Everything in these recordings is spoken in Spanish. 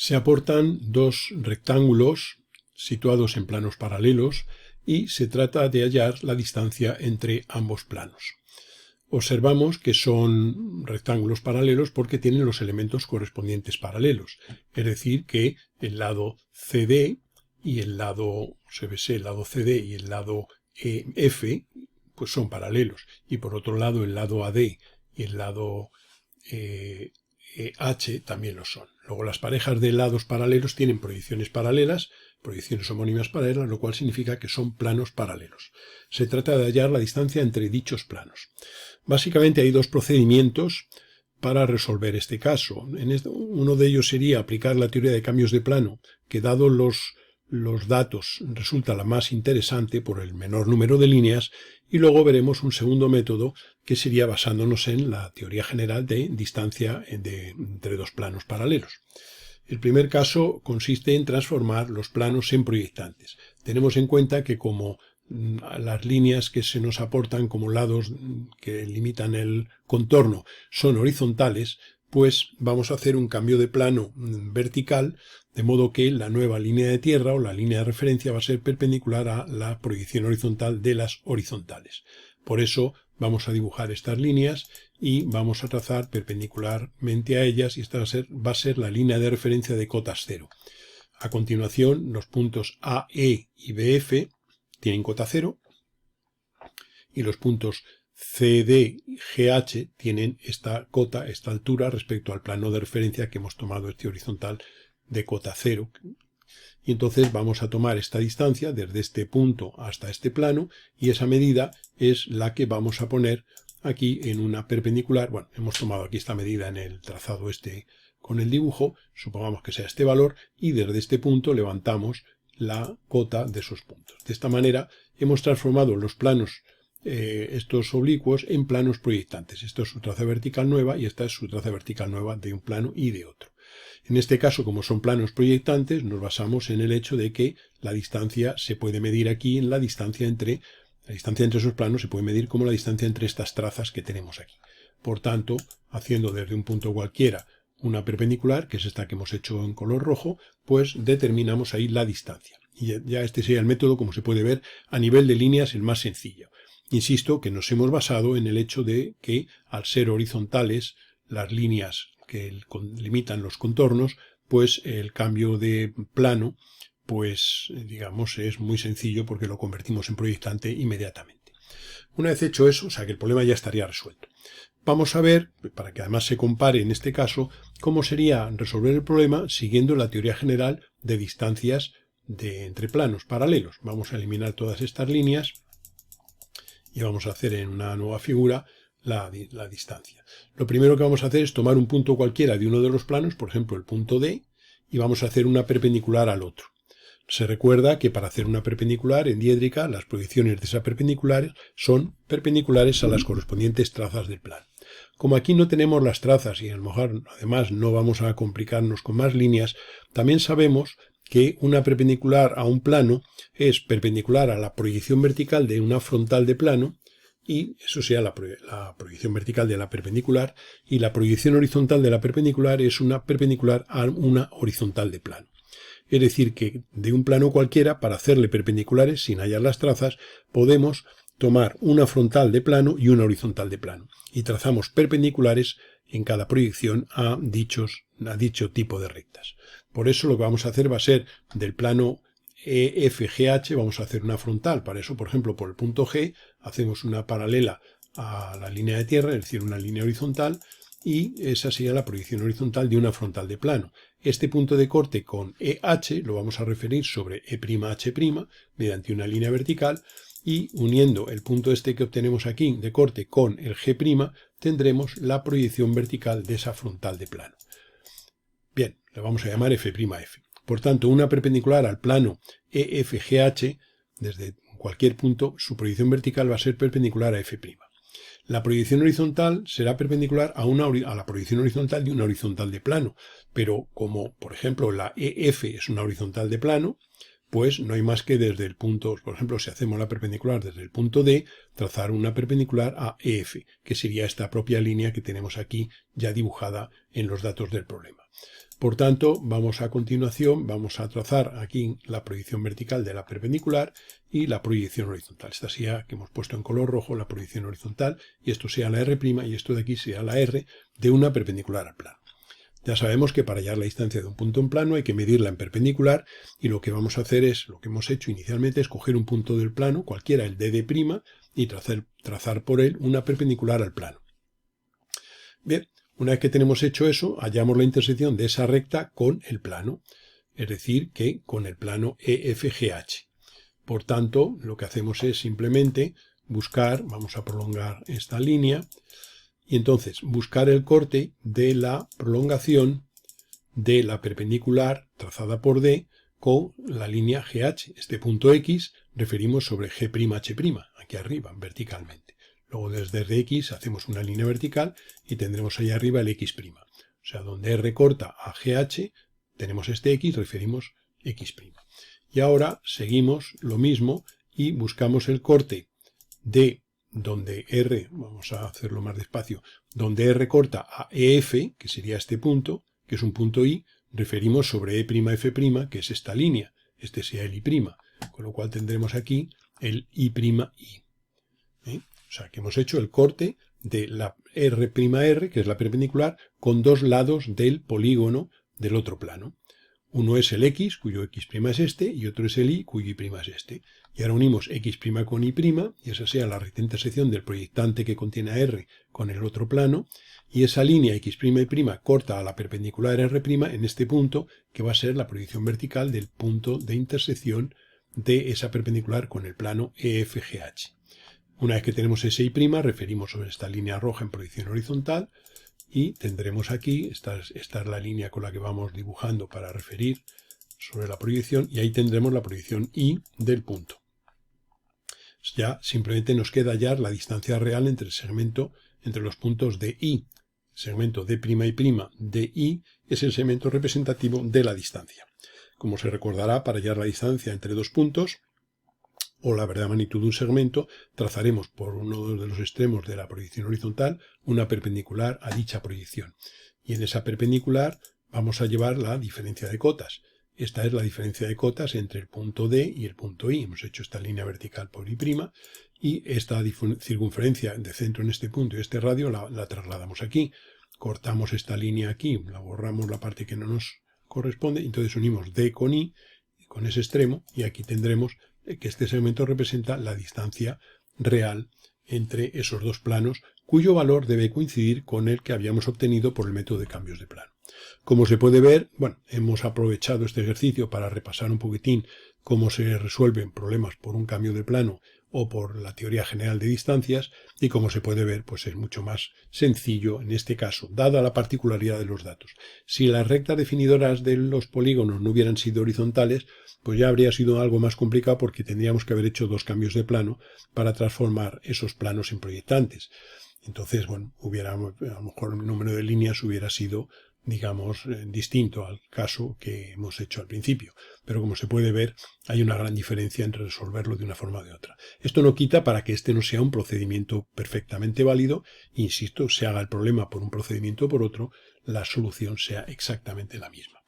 Se aportan dos rectángulos situados en planos paralelos y se trata de hallar la distancia entre ambos planos. Observamos que son rectángulos paralelos porque tienen los elementos correspondientes paralelos, es decir, que el lado CD y el lado CBC, el lado CD y el lado F, pues son paralelos, y por otro lado el lado AD y el lado H también lo son. Luego las parejas de lados paralelos tienen proyecciones paralelas, proyecciones homónimas paralelas, lo cual significa que son planos paralelos. Se trata de hallar la distancia entre dichos planos. Básicamente hay dos procedimientos para resolver este caso. Uno de ellos sería aplicar la teoría de cambios de plano, que dado los datos resulta la más interesante por el menor número de líneas, y luego veremos un segundo método que sería basándonos en la teoría general de distancia entre dos planos paralelos. El primer caso consiste en transformar los planos en proyectantes. Tenemos en cuenta que como las líneas que se nos aportan como lados que limitan el contorno son horizontales, pues vamos a hacer un cambio de plano vertical, de modo que la nueva línea de tierra o la línea de referencia va a ser perpendicular a la proyección horizontal de las horizontales. Por eso vamos a dibujar estas líneas y vamos a trazar perpendicularmente a ellas, y esta va a ser la línea de referencia de cotas cero. A continuación, los puntos AE y BF tienen cota cero y los puntos CD y GH tienen esta cota, esta altura respecto al plano de referencia que hemos tomado este horizontal de cota cero. Y entonces vamos a tomar esta distancia desde este punto hasta este plano, y esa medida es la que vamos a poner aquí en una perpendicular. Bueno, hemos tomado aquí esta medida en el trazado este con el dibujo, supongamos que sea este valor, y desde este punto levantamos la cota de esos puntos. De esta manera hemos transformado los planos estos oblicuos en planos proyectantes. Esto es su traza vertical nueva y esta es su traza vertical nueva de un plano y de otro. En este caso, como son planos proyectantes, nos basamos en el hecho de que la distancia se puede medir aquí en la distancia entre esos planos se puede medir como la distancia entre estas trazas que tenemos aquí. Por tanto, haciendo desde un punto cualquiera una perpendicular, que es esta que hemos hecho en color rojo, pues determinamos ahí la distancia. Y ya este sería el método, como se puede ver, a nivel de líneas el más sencillo. Insisto que nos hemos basado en el hecho de que, al ser horizontales las líneas que limitan los contornos, pues el cambio de plano, pues digamos, es muy sencillo porque lo convertimos en proyectante inmediatamente. Una vez hecho eso, o sea que el problema ya estaría resuelto. Vamos a ver, para que además se compare en este caso, cómo sería resolver el problema siguiendo la teoría general de distancias entre planos paralelos. Vamos a eliminar todas estas líneas y vamos a hacer en una nueva figura la distancia. Lo primero que vamos a hacer es tomar un punto cualquiera de uno de los planos, por ejemplo el punto D, y vamos a hacer una perpendicular al otro. Se recuerda que para hacer una perpendicular en diédrica, las proyecciones de esa perpendicular son perpendiculares a las correspondientes trazas del plano. Como aquí no tenemos las trazas y a lo mejor además no vamos a complicarnos con más líneas, también sabemos que una perpendicular a un plano es perpendicular a la proyección vertical de una frontal de plano, y eso sea la proyección vertical de la perpendicular, y la proyección horizontal de la perpendicular es una perpendicular a una horizontal de plano. Es decir, que de un plano cualquiera, para hacerle perpendiculares sin hallar las trazas, podemos tomar una frontal de plano y una horizontal de plano, y trazamos perpendiculares en cada proyección a dicho tipo de rectas. Por eso lo que vamos a hacer va a ser del plano EFGH, vamos a hacer una frontal. Para eso, por ejemplo, por el punto G, hacemos una paralela a la línea de tierra, es decir, una línea horizontal, y esa sería la proyección horizontal de una frontal de plano. Este punto de corte con EH lo vamos a referir sobre E'H' mediante una línea vertical, y uniendo el punto este que obtenemos aquí de corte con el G', tendremos la proyección vertical de esa frontal de plano. Bien, le vamos a llamar F'F. Por tanto, una perpendicular al plano EFGH, desde cualquier punto, su proyección vertical va a ser perpendicular a F'. La proyección horizontal será perpendicular a la proyección horizontal de una horizontal de plano, pero como, por ejemplo, la EF es una horizontal de plano, pues no hay más que desde el punto, por ejemplo, si hacemos la perpendicular desde el punto D, trazar una perpendicular a EF, que sería esta propia línea que tenemos aquí ya dibujada en los datos del problema. Por tanto, a continuación, vamos a trazar aquí la proyección vertical de la perpendicular y la proyección horizontal. Esta sea que hemos puesto en color rojo, la proyección horizontal, y esto sea la R' y esto de aquí sea la R de una perpendicular al plano. Ya sabemos que para hallar la distancia de un punto en plano hay que medirla en perpendicular, y lo que vamos a hacer es, lo que hemos hecho inicialmente es coger un punto del plano, cualquiera, el DD', y trazar por él una perpendicular al plano. Bien, una vez que tenemos hecho eso, hallamos la intersección de esa recta con el plano, es decir, que con el plano EFGH. Por tanto, lo que hacemos es simplemente buscar, vamos a prolongar esta línea, y entonces buscar el corte de la prolongación de la perpendicular trazada por D con la línea GH. Este punto X referimos sobre G'H', aquí arriba, verticalmente. Luego desde X hacemos una línea vertical y tendremos ahí arriba el X'. O sea, donde R corta a GH, tenemos este X, referimos X'. Y ahora seguimos lo mismo y buscamos el corte de donde R, vamos a hacerlo más despacio, donde R corta a EF, que sería este punto, que es un punto I, referimos sobre E'F', que es esta línea, este sea el I', con lo cual tendremos aquí el I'. O sea, que hemos hecho el corte de la R', que es la perpendicular, con dos lados del polígono del otro plano. Uno es el X, cuyo X' es este, y otro es el Y, cuyo Y' es este. Y ahora unimos X' con Y', y esa sea la recta intersección del proyectante que contiene a R con el otro plano, y esa línea X', Y' corta a la perpendicular R' en este punto, que va a ser la proyección vertical del punto de intersección de esa perpendicular con el plano EFGH. Una vez que tenemos ese Y', referimos sobre esta línea roja en proyección horizontal, y tendremos aquí, esta es la línea con la que vamos dibujando para referir sobre la proyección, y ahí tendremos la proyección I del punto. Ya simplemente nos queda hallar la distancia real entre el segmento, entre los puntos de I. El segmento D'Y' de I es el segmento representativo de la distancia. Como se recordará, para hallar la distancia entre dos puntos, o la verdadera magnitud de un segmento, trazaremos por uno de los extremos de la proyección horizontal una perpendicular a dicha proyección. Y en esa perpendicular vamos a llevar la diferencia de cotas. Esta es la diferencia de cotas entre el punto D y el punto I. Hemos hecho esta línea vertical por I', y esta circunferencia de centro en este punto y este radio la trasladamos aquí. Cortamos esta línea aquí, la borramos la parte que no nos corresponde, entonces unimos D con I, con ese extremo, y aquí tendremos que este segmento representa la distancia real entre esos dos planos, cuyo valor debe coincidir con el que habíamos obtenido por el método de cambios de plano. Como se puede ver, bueno, hemos aprovechado este ejercicio para repasar un poquitín cómo se resuelven problemas por un cambio de plano o por la teoría general de distancias, y como se puede ver, pues es mucho más sencillo en este caso, dada la particularidad de los datos. Si las rectas definidoras de los polígonos no hubieran sido horizontales, pues ya habría sido algo más complicado, porque tendríamos que haber hecho dos cambios de plano para transformar esos planos en proyectantes. Entonces, bueno, a lo mejor el número de líneas hubiera sido, digamos, distinto al caso que hemos hecho al principio. Pero como se puede ver, hay una gran diferencia entre resolverlo de una forma o de otra. Esto no quita para que este no sea un procedimiento perfectamente válido. Insisto, se haga el problema por un procedimiento o por otro, la solución sea exactamente la misma.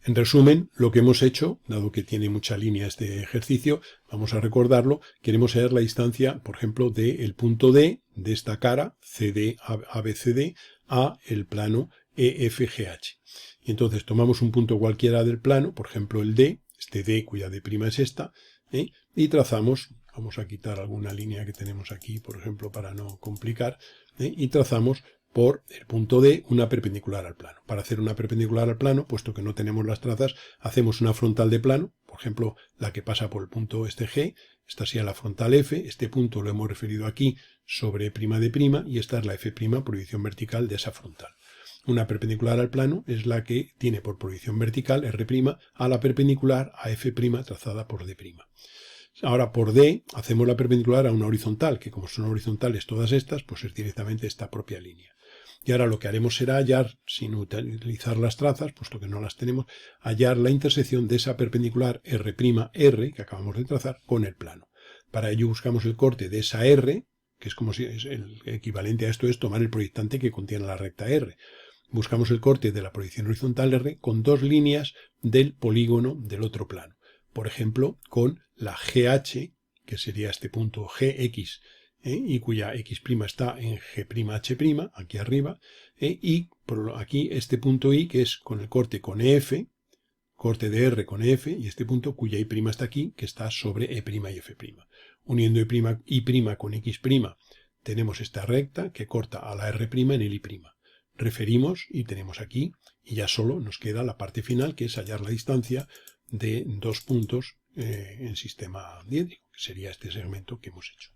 En resumen, lo que hemos hecho, dado que tiene mucha línea este ejercicio, vamos a recordarlo, queremos hallar la distancia, por ejemplo, del punto D, de esta cara, CD, ABCD, a el plano EFGH. Y entonces tomamos un punto cualquiera del plano, por ejemplo el D, este D cuya D' es esta, y trazamos, vamos a quitar alguna línea que tenemos aquí, por ejemplo, para no complicar, y trazamos por el punto D una perpendicular al plano. Para hacer una perpendicular al plano, puesto que no tenemos las trazas, hacemos una frontal de plano, por ejemplo, la que pasa por el punto este G, esta sería la frontal F, este punto lo hemos referido aquí sobre D'D', y esta es la F', proyección vertical de esa frontal. Una perpendicular al plano es la que tiene por proyección vertical R' a la perpendicular a F' trazada por D'. Ahora por D hacemos la perpendicular a una horizontal, que como son horizontales todas estas, pues es directamente esta propia línea. Y ahora lo que haremos será hallar, sin utilizar las trazas, puesto que no las tenemos, hallar la intersección de esa perpendicular R', que acabamos de trazar, con el plano. Para ello buscamos el corte de esa R, que es como si es el equivalente a esto es tomar el proyectante que contiene la recta R. Buscamos el corte de la proyección horizontal R con dos líneas del polígono del otro plano. Por ejemplo, con la GH, que sería este punto GX, y cuya X' está en G'H', aquí arriba, y por aquí este punto I, que es con el corte con EF, corte de R con EF, y este punto cuya Y' está aquí, que está sobre E' y F'. Uniendo I' con X', tenemos esta recta que corta a la R' en el I'. Referimos y tenemos aquí, y ya solo nos queda la parte final, que es hallar la distancia de dos puntos en sistema diédrico, que sería este segmento que hemos hecho.